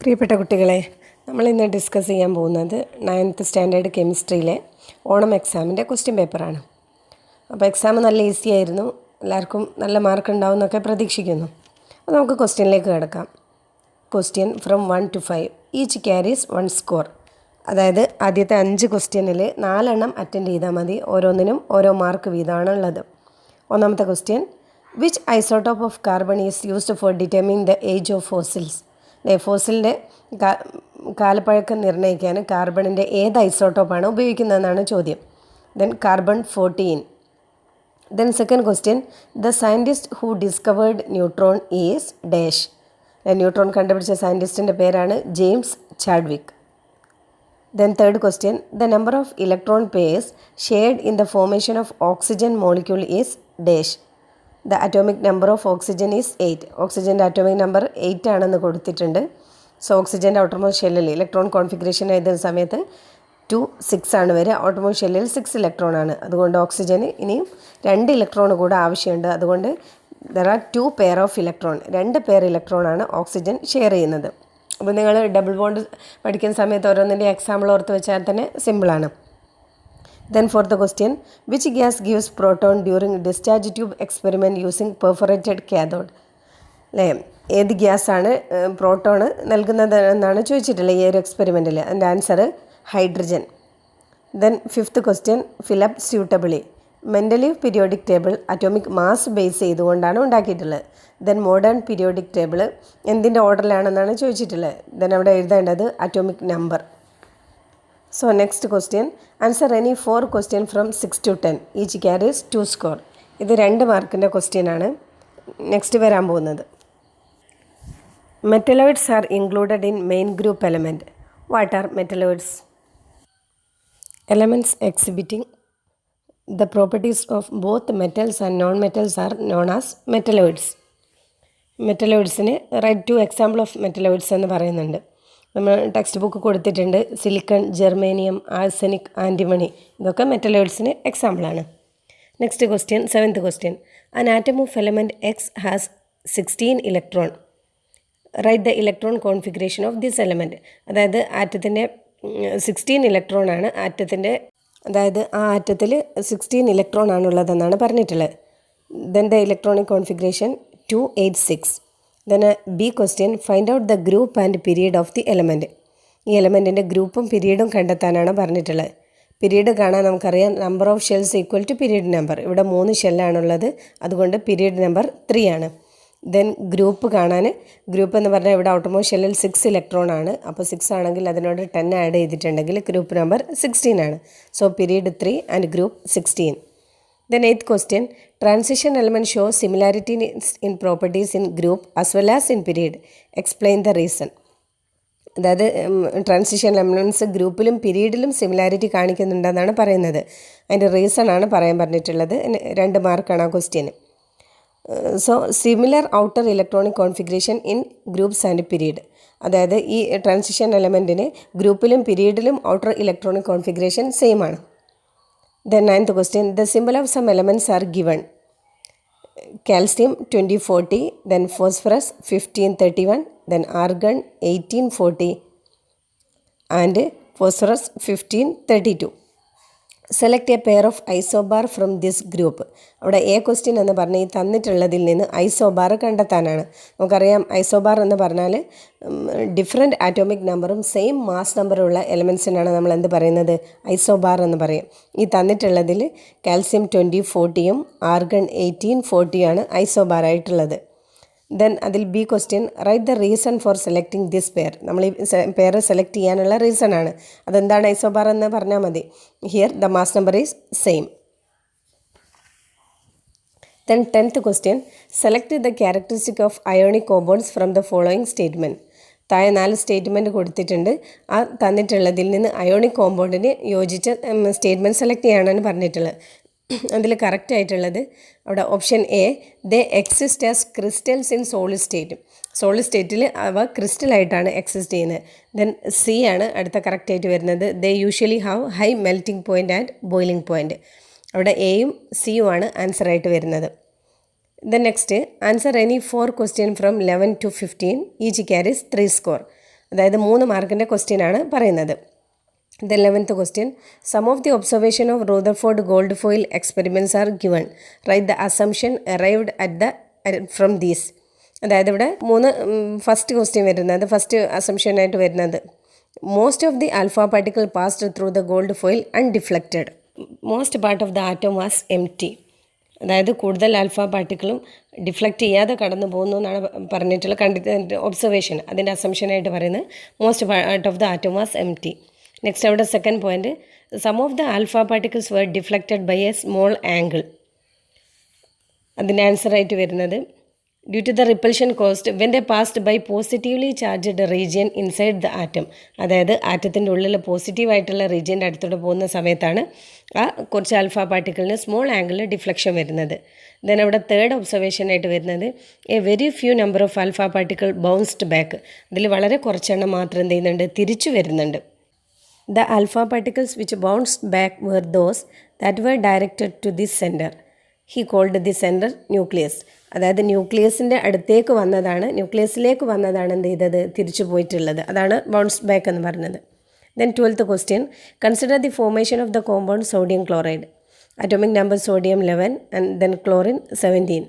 പ്രിയപ്പെട്ട കുട്ടികളെ, നമ്മളിന്ന് ഡിസ്കസ് ചെയ്യാൻ പോകുന്നത് 9th സ്റ്റാൻഡേർഡ് കെമിസ്ട്രിയിലെ ഓണം എക്സാമിൻ്റെ ക്വസ്റ്റ്യൻ പേപ്പറാണ്. അപ്പോൾ എക്സാം നല്ല ഈസി ആയിരുന്നു, എല്ലാവർക്കും നല്ല മാർക്ക് ഉണ്ടാവും എന്നൊക്കെ പ്രതീക്ഷിക്കുന്നു. അപ്പോൾ നമുക്ക് ക്വസ്റ്റ്യനിലേക്ക് കിടക്കാം. Question from 1 to 5 each carries 1 score. അതായത് ആദ്യത്തെ 5 ക്വസ്റ്റ്യനിൽ 4 എണ്ണം അറ്റൻഡ് ചെയ്താൽ മതി, ഓരോന്നിനും ഓരോ മാർക്ക് വീതമാണ് ഉള്ളത്. ഒന്നാമത്തെ question, which isotope of carbon is used for determine the age of fossils. ഫോസിലിൻ്റെ കാലപ്പഴക്കം നിർണ്ണയിക്കാൻ കാർബണിൻ്റെ ഏത് ഐസോട്ടോപ്പാണ് ഉപയോഗിക്കുന്നതെന്നാണ് ചോദ്യം. Then carbon 14. Then second question, the scientist who discovered neutron is dash. Neutron കണ്ടുപിടിച്ച സയൻറ്റിസ്റ്റിൻ്റെ പേരാണ് James Chadwick. Then third question, the number of electron pairs shared in the formation of oxygen molecule is dash. The atomic number of oxygen is 8. ഓക്സിജൻ്റെ atomic number 8 ആണെന്ന് കൊടുത്തിട്ടുണ്ട്. So ഓക്സിജൻ്റെ outermost ഷെല്ലിൽ electron configuration എഴുതുന്ന സമയത്ത് 2 6 ആണ് വരിക. Outermost ഷെല്ലിൽ 6 ഇലക്ട്രോൺ ആണ്. അതുകൊണ്ട് ഓക്സിജന് ഇനിയും 2 ഇലക്ട്രോൺ കൂടെ ആവശ്യമുണ്ട്. അതുകൊണ്ട് there are 2 pair of electron. 2 pair electron ആണ് ഓക്സിജൻ ഷെയർ ചെയ്യുന്നത്. അപ്പോൾ നിങ്ങൾ ഡബിൾ ബോണ്ട് പഠിക്കുന്ന സമയത്ത് ഓരോന്നിൻ്റെ എക്സാമ്പിൾ ഓർത്ത് വെച്ചാൽ തന്നെ സിമ്പിളാണ്. Then fourth question, which gas gives proton during discharge tube experiment using perforated cathode. അല്ലേ, ഏത് ഗ്യാസാണ് പ്രോട്ടോൺ നൽകുന്നത് എന്നാണ് ചോദിച്ചിട്ടുള്ളത് ഈ ഒരു എക്സ്പെരിമെൻറ്റിൽ. അതിൻ്റെ answer hydrogen. Then fifth question, fill up suitably. Mendeleev periodic table atomic mass base ചെയ്തുകൊണ്ടാണ് ഉണ്ടാക്കിയിട്ടുള്ളത്. ദെൻ മോഡേൺ പീരിയോഡിക് ടേബിൾ എന്തിൻ്റെ ഓർഡറിലാണെന്നാണ് ചോദിച്ചിട്ടുള്ളത്. ദെൻ അവിടെ എഴുതേണ്ടത് atomic number. So next question, answer any 4 question from 6 to 10 each carries 2 score. ഇത് 2 മാർക്കിൻ്റെ ക്വസ്റ്റ്യനാണ്. Next വരാൻ പോകുന്നത്, metalloids are included in main group element. What are metalloids? Elements exhibiting the properties of both metals and non-metals are known as metalloids. മെറ്റലോയിഡ്സിന് write to example of metalloids എന്ന് പറയുന്നുണ്ട്. നമ്മൾ text book കൊടുത്തിട്ടുണ്ട്. Silicon, germanium, arsenic, antimony, ഇതൊക്കെ മെറ്റലോയിഡ്സിന് എക്സാമ്പിളാണ്. Next question, 7th question, an atom of element X has 16 electron. Write the electron configuration of this element. അതായത് ആറ്റത്തിൻ്റെ 16 ഇലക്ട്രോൺ ആണ് ആറ്റത്തിൻ്റെ, അതായത് ആ ആറ്റത്തിൽ 16 ഇലക്ട്രോൺ ആണുള്ളതെന്നാണ് പറഞ്ഞിട്ടുള്ളത്. Then the electronic configuration 286. Then B question, find out the group and period of the element. ഈ എലമെൻറ്റിൻ്റെ ഗ്രൂപ്പും പീരീഡും കണ്ടെത്താനാണ് പറഞ്ഞിട്ടുള്ളത്. പീരീഡ് കാണാൻ നമുക്കറിയാം, number of shells equal to period number. ഇവിടെ 3 ഷെല്ലാണുള്ളത്, അതുകൊണ്ട് പീരീഡ് നമ്പർ 3 ആണ്. ദെൻ ഗ്രൂപ്പ് കാണാൻ, ഗ്രൂപ്പ് എന്ന് പറഞ്ഞാൽ ഇവിടെ ഔട്ടർമോസ്റ്റ് ഷെല്ലിൽ 6 ഇലക്ട്രോൺ ആണ്. അപ്പോൾ 6 ആണെങ്കിൽ അതിനോട് 10 ആഡ് ചെയ്തിട്ടുണ്ടെങ്കിൽ ഗ്രൂപ്പ് നമ്പർ 16 ആണ്. So period 3 and group 16. Then 8th question, transition element show similarity in properties in group as well as in period. Explain the reason. അതായത് ട്രാൻസിഷൻ എലമെൻറ്റ്സ് ഗ്രൂപ്പിലും പീരീഡിലും സിമിലാരിറ്റി കാണിക്കുന്നുണ്ടെന്നാണ് പറയുന്നത്. അതിൻ്റെ റീസൺ ആണ് പറയാൻ പറഞ്ഞിട്ടുള്ളത്. 2 മാർക്കാണ് ആ ക്വസ്റ്റ്യന്. So similar outer electronic configuration in groups and period. അതായത് ഈ ട്രാൻസിഷൻ എലമെൻറ്റിന് ഗ്രൂപ്പിലും പീരീഡിലും ഔട്ടർ ഇലക്ട്രോണിക് കോൺഫിഗറേഷൻ സെയിം ആണ്. Then 9th question, the simple of some elements are given. Calcium 2040, then phosphorus 1531, then argon 1840 and phosphorus 1532. Select a pair of isobar from this group. അവിടെ A question എന്ന് പറഞ്ഞാൽ ഈ തന്നിട്ടുള്ളതിൽ നിന്ന് isobar കണ്ടെത്താനാണ്. നമുക്കറിയാം isobar എന്ന് പറഞ്ഞാൽ ഡിഫറെൻറ്റ് ആറ്റോമിക് നമ്പറും സെയിം മാസ് നമ്പറുള്ള എലമെൻസിനാണ് നമ്മൾ എന്ത് പറയുന്നത്, ഐസോബാർ എന്ന് പറയും. ഈ തന്നിട്ടുള്ളതിൽ കാൽസ്യം 2040യും ആർഗൺ 1840യാണ് ഐസോബാറായിട്ടുള്ളത്. ദെൻ അതിൽ B question, write the reason for selecting this pair. നമ്മൾ ഈ പെയർ സെലക്ട് ചെയ്യാനുള്ള റീസൺ ആണ്. അതെന്താണ് ഐസോബാർ എന്ന് പറഞ്ഞാൽ മതി. Here the mass number is same. Then 10th question, select the characteristic of ionic compounds from the following statement. താഴെ 4 statement കൊടുത്തിട്ടുണ്ട്. ആ തന്നിട്ടുള്ളതിൽ നിന്ന് അയോണിക് കോമ്പൗണ്ടിന് യോജിച്ച സ്റ്റേറ്റ്മെൻറ്റ് സെലക്ട് ചെയ്യാനാണ് പറഞ്ഞിട്ടുള്ളത്. അതിൽ കറക്റ്റ് ആയിട്ടുള്ളത് അവിടെ option A, they exist as crystals in solid state. Solid സ്റ്റേറ്റിൽ അവ ക്രിസ്റ്റലായിട്ടാണ് എക്സിസ്റ്റ് ചെയ്യുന്നത്. ദെൻ സി ആണ് അടുത്ത കറക്റ്റായിട്ട് വരുന്നത്, they usually have high melting point and boiling point. അവിടെ എയും സിയും ആണ് ആൻസറായിട്ട് വരുന്നത്. Then next, answer any 4 question from 11 to 15 each carries 3 score. അതായത് 3 മാർക്കിൻ്റെ ക്വസ്റ്റ്യനാണ് പറയുന്നത്. The 11th question. Some of the observation of Rutherford Goldfoil experiments are given. Write the assumption arrived from these. അതായത് ഇവിടെ 3 ഫസ്റ്റ് ക്വസ്റ്റ്യൻ വരുന്നത്, first അസംഷനായിട്ട് വരുന്നത്, most of the alpha particle passed through the gold foil undeflected. Most part of the atom was empty. അതായത് കൂടുതൽ alpha പാർട്ടിക്കിളും deflect ചെയ്യാതെ കടന്നു പോകുന്നു എന്നാണ് പറഞ്ഞിട്ടുള്ള ഒബ്സർവേഷൻ. അതിൻ്റെ അസംഷനായിട്ട് പറയുന്നത് most part of the atom was empty. Next അവിടെ second point, some of the alpha particles were deflected by a small angle. അതിൻ്റെ ആൻസറായിട്ട് വരുന്നത് due to the repulsion caused when the passed by positively charged region inside the atom. അതായത് ആറ്റത്തിൻ്റെ ഉള്ളിൽ പോസിറ്റീവായിട്ടുള്ള റീജിയൻ്റെ അടുത്തൂടെ പോകുന്ന സമയത്താണ് ആ കുറച്ച് ആൽഫ പാർട്ടിക്കിളിന് സ്മോൾ ആംഗിളിൽ ഡിഫ്ലക്ഷൻ വരുന്നത്. ദെൻ അവിടെ തേർഡ് ഒബ്സർവേഷനായിട്ട് വരുന്നത് a very few number of alpha particle bounced back. അതിൽ വളരെ കുറച്ചെണ്ണം മാത്രം എന്ത് ചെയ്യുന്നുണ്ട്, തിരിച്ചു വരുന്നുണ്ട്. The alpha particles which bounced back were those that were directed to this center. He called the center nucleus. അതായത് ന്യൂക്ലിയസിൻ്റെ അടുത്തേക്ക് വന്നതാണ്, ന്യൂക്ലിയസിലേക്ക് വന്നതാണ് എന്ത് ചെയ്തത്, തിരിച്ചു പോയിട്ടുള്ളത്. അതാണ് ബൗൺസ് ബാക്ക് എന്ന് പറഞ്ഞത്. Then 12th question. Consider the formation of the compound sodium chloride. Atomic number sodium 11 and then chlorine 17.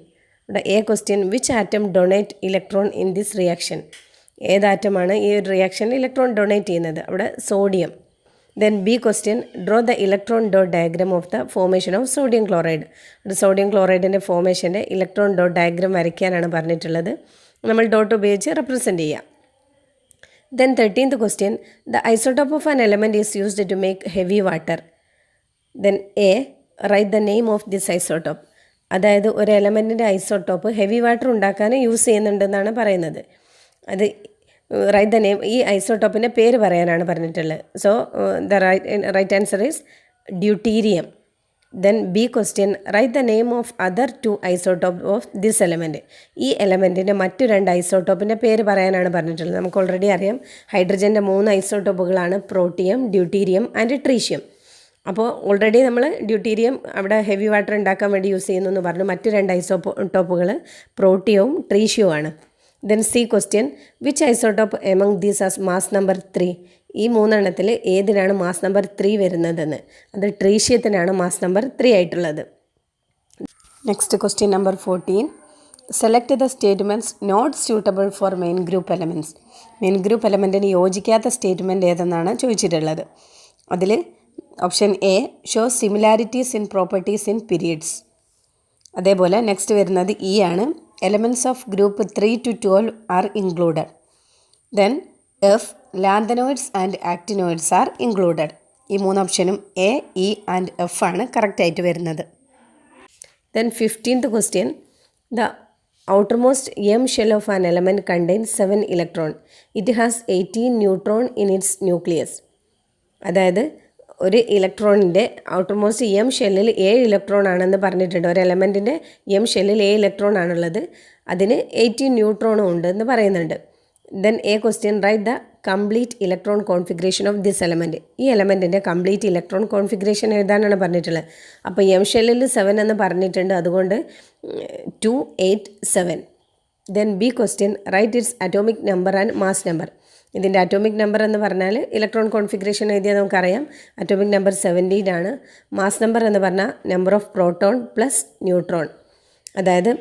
ഇവിടെ A question. Which atom donate electron in this reaction? ഏത് ആറ്റമാണ് ഈ ഒരു റിയാക്ഷനിൽ ഇലക്ട്രോൺ ഡൊണേറ്റ് ചെയ്യുന്നത്? അവിടെ sodium. Then B question, draw the electron dot diagram of the formation of sodium chloride. Sodium ക്ലോറൈഡിൻ്റെ ഫോർമേഷൻ്റെ electron dot diagram വരയ്ക്കാനാണ് പറഞ്ഞിട്ടുള്ളത്. നമ്മൾ ഡോട്ട് ഉപയോഗിച്ച് റെപ്രസെൻറ്റ് ചെയ്യാം. Then 13th question, the isotope of an element is used to make heavy water. Then A, write the name of this isotope. അതായത് ഒരു എലമെൻറ്റിൻ്റെ ഐസോട്ടോപ്പ് ഹെവി വാട്ടർ ഉണ്ടാക്കാൻ യൂസ് ചെയ്യുന്നുണ്ടെന്നാണ് പറയുന്നത്. അത് റൈറ്റ് ദ നെയിം, ഈ ഐസോട്ടോപ്പിൻ്റെ പേര് പറയാനാണ് പറഞ്ഞിട്ടുള്ളത്. So the right answer is deuterium. Then B question, write the name of other 2 isotope of this element. ഈ എലമെൻറ്റിൻ്റെ മറ്റു 2 ഐസോട്ടോപ്പിൻ്റെ പേര് പറയാനാണ് പറഞ്ഞിട്ടുള്ളത്. നമുക്ക് ഓൾറെഡി അറിയാം ഹൈഡ്രജൻ്റെ 3 ഐസോട്ടോപ്പുകളാണ് പ്രോട്ടിയം, ഡ്യൂട്ടീരിയം ആൻഡ് ട്രീഷ്യം. അപ്പോൾ ഓൾറെഡി നമ്മൾ ഡ്യൂട്ടീരിയം അവിടെ ഹെവി വാട്ടർ ഉണ്ടാക്കാൻ വേണ്ടി യൂസ് ചെയ്യുന്നു എന്ന് പറഞ്ഞു. മറ്റു 2 ഐസോട്ടോപ്പുകൾ പ്രോട്ടിയവും ട്രീഷ്യവും ആണ്. Then C question, which isotope among these as mass number 3. ഈ 3 എണ്ണത്തിൽ ഏതിനാണ് മാസ് നമ്പർ 3 വരുന്നതെന്ന്. അത് ട്രീഷ്യത്തിനാണ് മാസ് നമ്പർ 3 ആയിട്ടുള്ളത്. Next question number 14. Select the statements not suitable for main group elements. Main group എലമെൻറ്റിന് യോജിക്കാത്ത സ്റ്റേറ്റ്മെൻറ്റ് ഏതെന്നാണ് ചോദിച്ചിട്ടുള്ളത്. അതിൽ option A, show similarities in properties in periods. അതേപോലെ നെക്സ്റ്റ് വരുന്നത് ഇ ആണ്, elements of group 3 to 12 are included. Then F, lanthanoids and actinoids are included. ഈ 3 ഓപ്ഷനും എ, ഇ ആൻഡ് എഫ് ആണ് കറക്റ്റായിട്ട് വരുന്നത്. Then 15th question, the outermost M shell of an element contains 7 electron. It has 18 neutron in its nucleus. അതായത് ഒരു ഇലക്ട്രോണിൻ്റെ outermost M ഷെല്ലിൽ 7 electron ആണെന്ന് പറഞ്ഞിട്ടുണ്ട്. ഒരു എലമെൻറ്റിൻ്റെ എം ഷെല്ലിൽ 7 ഇലക്ട്രോൺ ആണുള്ളത്, അതിന് 18 ന്യൂട്രോണും ഉണ്ട് എന്ന് പറയുന്നുണ്ട്. Then A question, write the complete electron configuration of this element. ഈ എലമെൻറ്റിൻ്റെ കംപ്ലീറ്റ് ഇലക്ട്രോൺ കോൺഫിഗറേഷൻ എഴുതാനാണ് പറഞ്ഞിട്ടുള്ളത്. അപ്പോൾ എം ഷെല്ലിൽ 7 എന്ന് പറഞ്ഞിട്ടുണ്ട്, അതുകൊണ്ട് 2, 8, 7. Then B question, write its atomic number and mass number. ഇതിൻ്റെ അറ്റോമിക് നമ്പർ എന്ന് പറഞ്ഞാൽ ഇലക്ട്രോൺ കോൺഫിഗറേഷൻ എഴുതിയാൽ നമുക്കറിയാം അറ്റോമിക് നമ്പർ 17 ആണ്. മാസ് നമ്പർ എന്ന് പറഞ്ഞാൽ number of proton plus neutron. അതായത്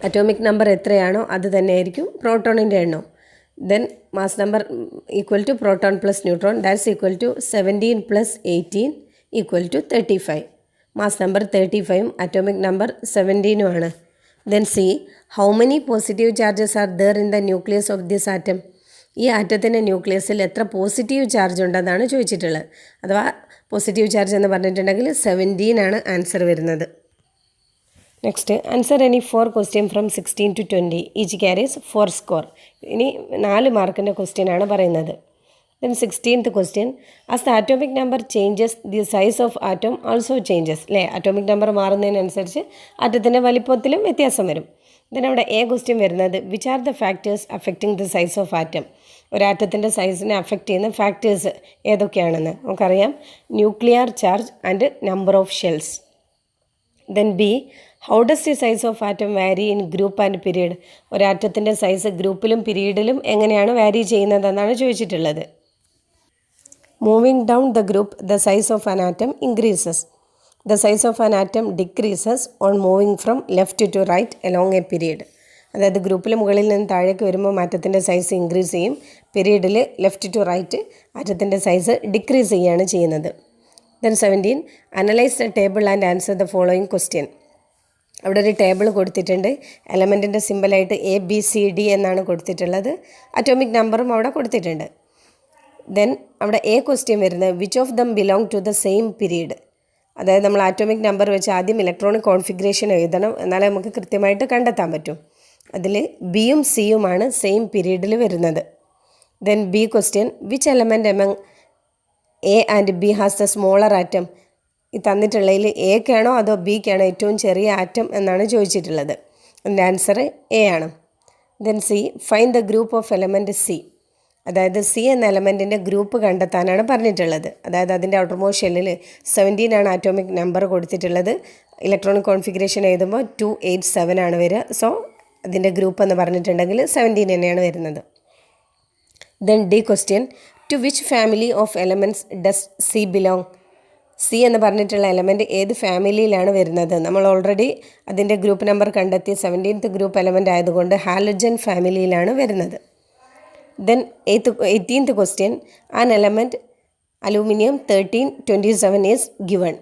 അറ്റോമിക് നമ്പർ എത്രയാണോ അത് തന്നെയായിരിക്കും പ്രോട്ടോണിൻ്റെ എണ്ണം. Then mass number equal to proton plus neutron, that's equal to 17 + 18 equal to 35. Mass number 35ഉം അറ്റോമിക് നമ്പർ 17ഉം ആണ്. Then C, how many positive charges are there in the nucleus of this atom. ഈ ആറ്റത്തിൻ്റെ ന്യൂക്ലിയസിൽ എത്ര positive charge ഉണ്ടെന്നാണ് ചോദിച്ചിട്ടുള്ളത്. അഥവാ positive charge എന്ന് പറഞ്ഞിട്ടുണ്ടെങ്കിൽ 17 ആണ് ആൻസർ വരുന്നത്. Next, answer any 4 question from 16 to 20. Each carries 4 score. ഇനി 4 മാർക്കിൻ്റെ ക്വസ്റ്റ്യൻ ആണ് പറയുന്നത്. Then 16th question, as the atomic number changes, the size of atom also changes. അല്ലേ, അറ്റോമിക് നമ്പർ മാറുന്നതിനനുസരിച്ച് ആറ്റത്തിൻ്റെ വലിപ്പത്തിലും വ്യത്യാസം വരും. ദെൻ അവിടെ എ ക്വസ്റ്റ്യൻ വരുന്നത്, which are the factors affecting the size of atom. ഒരു ആറ്റത്തിൻ്റെ സൈസിനെ അഫക്റ്റ് ചെയ്യുന്ന ഫാക്ടേഴ്സ് ഏതൊക്കെയാണെന്ന് നമുക്കറിയാം. Nuclear charge and number of shells. Then B, how does the size of atom vary in group and period? ഒരാറ്റത്തിൻ്റെ size ഗ്രൂപ്പിലും പീരീഡിലും എങ്ങനെയാണ് വാരി ചെയ്യുന്നതെന്നാണ് ചോദിച്ചിട്ടുള്ളത്. Moving down the group the size of an atom increases. The size of an atom decreases on moving from left to right along a period. അതായത് ഗ്രൂപ്പിൽ മുകളിൽ നിന്ന് താഴേക്ക് വരുമ്പോൾ ആറ്റത്തിൻ്റെ സൈസ് ഇൻക്രീസ് ചെയ്യും, പീരീഡിൽ ലെഫ്റ്റ് ടു റൈറ്റ് ആറ്റത്തിൻ്റെ സൈസ് ഡിക്രീസ് ചെയ്യുകയാണ് ചെയ്യുന്നത്. Then 17 analyse the table and answer the following question. അവിടെ ഒരു ടേബിൾ കൊടുത്തിട്ടുണ്ട്. എലമെൻറ്റിൻ്റെ സിമ്പലായിട്ട് ABCD എന്നാണ് കൊടുത്തിട്ടുള്ളത്. അറ്റോമിക് നമ്പറും അവിടെ കൊടുത്തിട്ടുണ്ട്. ദെൻ അവിടെ ക്വസ്റ്റ്യൻ വരുന്നത് which of them belong to the same period. അതായത് നമ്മൾ ആറ്റോമിക് നമ്പർ വെച്ച് ആദ്യം ഇലക്ട്രോണിക് കോൺഫിഗറേഷൻ എഴുതണം, എന്നാലേ നമുക്ക് കൃത്യമായിട്ട് കണ്ടെത്താൻ പറ്റും. അതിൽ Bയും Cയുമാണ് സെയിം പീരീഡിൽ വരുന്നത്. Then B question which element among A and B has the smaller atom. ഈ തന്നിട്ടുള്ളതിൽ എക്കാണോ അതോ ബിക്കാണോ ഏറ്റവും ചെറിയ ആറ്റം എന്നാണ് ചോദിച്ചിട്ടുള്ളത്. അതിൻ്റെ ആൻസർ A ആണ്. Then C find the group of element C. അതായത് C എന്ന എലമെൻറ്റിൻ്റെ ഗ്രൂപ്പ് കണ്ടെത്താനാണ് പറഞ്ഞിട്ടുള്ളത്. അതായത് അതിൻ്റെ ഔട്ടർമോസ്റ്റ് ഷെല്ലിൽ 17 ആണ് ആറ്റോമിക് നമ്പർ കൊടുത്തിട്ടുള്ളത്. ഇലക്ട്രോണിക് കോൺഫിഗറേഷൻ എഴുതുമ്പോൾ 287 ആണ് വരിക. സോ അതിൻ്റെ ഗ്രൂപ്പ് എന്ന് പറഞ്ഞിട്ടുണ്ടെങ്കിൽ 17 തന്നെയാണ് വരുന്നത്. Then D question to which family of elements does C belong. C എന്ന് പറഞ്ഞിട്ടുള്ള എലമെൻറ്റ് ഏത് ഫാമിലിയിലാണ് വരുന്നത്? നമ്മൾ ഓൾറെഡി അതിൻ്റെ ഗ്രൂപ്പ് നമ്പർ കണ്ടെത്തി 17th ഗ്രൂപ്പ് എലമെൻ്റ് ആയതുകൊണ്ട് ഹാലജൻ ഫാമിലിയിലാണ് വരുന്നത്. Then 18th question an element aluminium 1327 is given.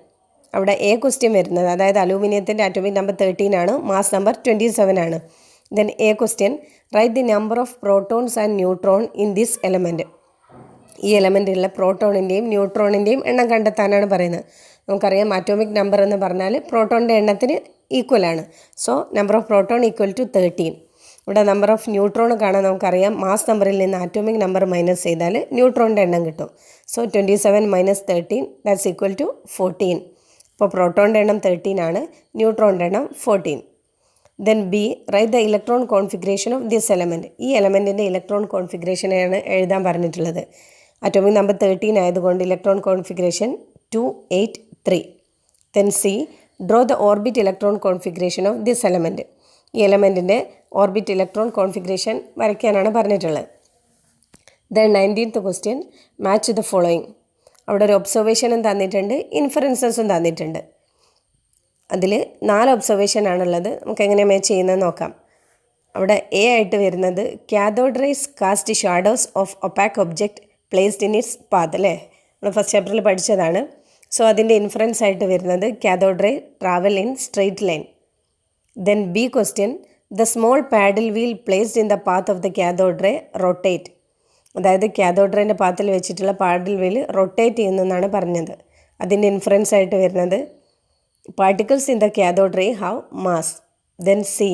അവിടെ ക്വസ്റ്റ്യൻ വരുന്നത്, അതായത് അലൂമിനിയത്തിൻ്റെ ആറ്റോമിക് നമ്പർ 13 ആണ്, മാസ് നമ്പർ 27 ആണ്. Then question write the number of protons and neutron in this element. ഈ എലമെൻറ്റിലുള്ള പ്രോട്ടോണിൻ്റെയും ന്യൂട്രോണിൻ്റെയും എണ്ണം കണ്ടെത്താനാണ് പറയുന്നത്. നമുക്കറിയാം ആറ്റോമിക് നമ്പർ എന്ന് പറഞ്ഞാൽ പ്രോട്ടോണിൻ്റെ എണ്ണത്തിന് ഈക്വലാണ്. So number of proton equal to 13. ഇവിടെ നമ്പർ ഓഫ് ന്യൂട്രോൺ കാണാൻ നമുക്കറിയാം, മാസ് നമ്പറിൽ നിന്ന് ആറ്റോമിക് നമ്പർ മൈനസ് ചെയ്താൽ ന്യൂട്രോണിൻ്റെ എണ്ണം കിട്ടും. So 27 minus 13 that's equal to 14. അപ്പോൾ പ്രോട്ടോണിൻ്റെ എണ്ണം 13 ആണ്, ന്യൂട്രോണിൻ്റെ എണ്ണം 14. Then B write the electron configuration of this element. ഈ എലമെൻറ്റിൻ്റെ ഇലക്ട്രോൺ കോൺഫിഗറേഷനാണ് എഴുതാൻ പറഞ്ഞിട്ടുള്ളത്. അറ്റോമിക് നമ്പർ 13 ആയതുകൊണ്ട് electron configuration 283. Then C draw the orbit electron configuration of this element. ഈ എലമെൻറ്റിൻ്റെ ഓർബിറ്റ് ഇലക്ട്രോൺ കോൺഫിഗറേഷൻ വരയ്ക്കാനാണ് പറഞ്ഞിട്ടുള്ളത്. Then 19th question match the following. അവിടെ ഒരു ഒബ്സർവേഷനും തന്നിട്ടുണ്ട്, ഇൻഫറൻസസും തന്നിട്ടുണ്ട്. അതിൽ 4 ഒബ്സർവേഷൻ ആണുള്ളത്. നമുക്ക് എങ്ങനെ മാച്ച് ചെയ്യുന്നത് നോക്കാം. അവിടെ ആയിട്ട് വരുന്നത് cathode raise cast shadows of opaque object placed in its path. അല്ലേ, നമ്മൾ ഫസ്റ്റ് ചാപ്റ്ററിൽ പഠിച്ചതാണ്. സോ അതിൻ്റെ ഇൻഫറൻസ് ആയിട്ട് വരുന്നത് cathode ray travel in straight line. Then B question the small paddle wheel placed in the path of the cathode ray rotate. അതായത് cathode റേൻ്റെ പാത്തിൽ വെച്ചിട്ടുള്ള പാഡിൽ വീൽ റൊട്ടേറ്റ് ചെയ്യുന്നതെന്നാണ് പറഞ്ഞത്. അതിൻ്റെ ഇൻഫറൻസ് ആയിട്ട് വരുന്നത് particles in the cathode ray have mass. Then C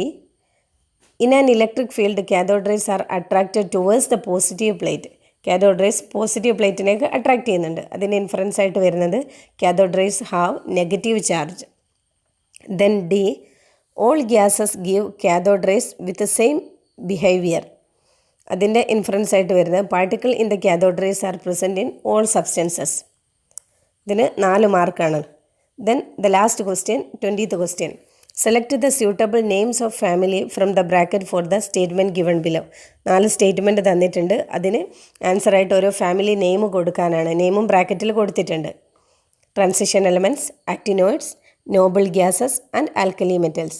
in an electric field cathode rays are attracted towards the positive plate. Cathode rays positive പ്ലേറ്റിനേക്ക് attract ചെയ്യുന്നുണ്ട്. അതിൻ്റെ ഇൻഫറൻസ് ആയിട്ട് വരുന്നത് cathode rays have negative charge. Then D all gases give cathode rays with same behaviour. അതിൻ്റെ inference ആയിട്ട് വരുന്നത് particle in the cathode rays are present in all substances. ഇതിന് 4 മാർക്കാണ്. Then the last question 20th question select the suitable names of family from the bracket for the statement given below. 4 statement തന്നിട്ടുണ്ട്. അതിന് ആൻസറായിട്ട് ഓരോ family name കൊടുക്കാനാണ്. നെയിമും ബ്രാക്കറ്റിൽ കൊടുത്തിട്ടുണ്ട്. Transition elements, actinoids, noble gases and alkali metals.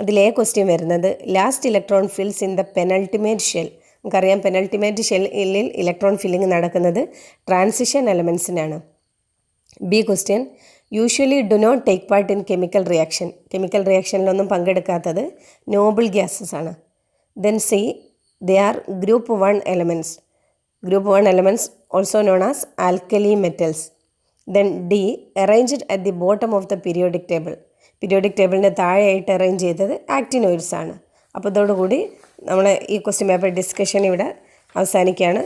അതിൽ question വരുന്നത് last electron fills in the penultimate shell. നമുക്കറിയാം പെനൾട്ടിമേറ്റ് ഷെല്ലിൽ ഇലക്ട്രോൺ ഫില്ലിംഗ് നടക്കുന്നത് ട്രാൻസിഷൻ എലമെൻറ്റ്സിനാണ്. B question usually do not take part in chemical reaction. Chemical റിയാക്ഷനിലൊന്നും പങ്കെടുക്കാത്തത് noble gases ആണ്. Then C they are group 1 elements. Group 1 elements also known as alkali metals. Then D arranged at the bottom of the periodic table. Periodic ടേബിളിൻ്റെ താഴെയായിട്ട് arrange ചെയ്തത് actinoids ആണ്. അപ്പോൾ ഇതോടുകൂടി നമ്മൾ ഈ ക്വസ്റ്റ്യൻ പേപ്പർ ഡിസ്കഷൻ ഇവിടെ അവസാനിക്കുകയാണ്.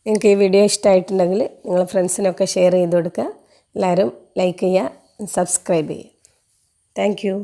നിങ്ങൾക്ക് ഈ വീഡിയോ ഇഷ്ടമായിട്ടുണ്ടെങ്കിൽ നിങ്ങൾ ഫ്രണ്ട്സിനൊക്കെ ഷെയർ ചെയ്ത് കൊടുക്കുക. എല്ലാവരും ലൈക്ക് ചെയ്യുക, സബ്സ്ക്രൈബ് ചെയ്യുക. Thank you.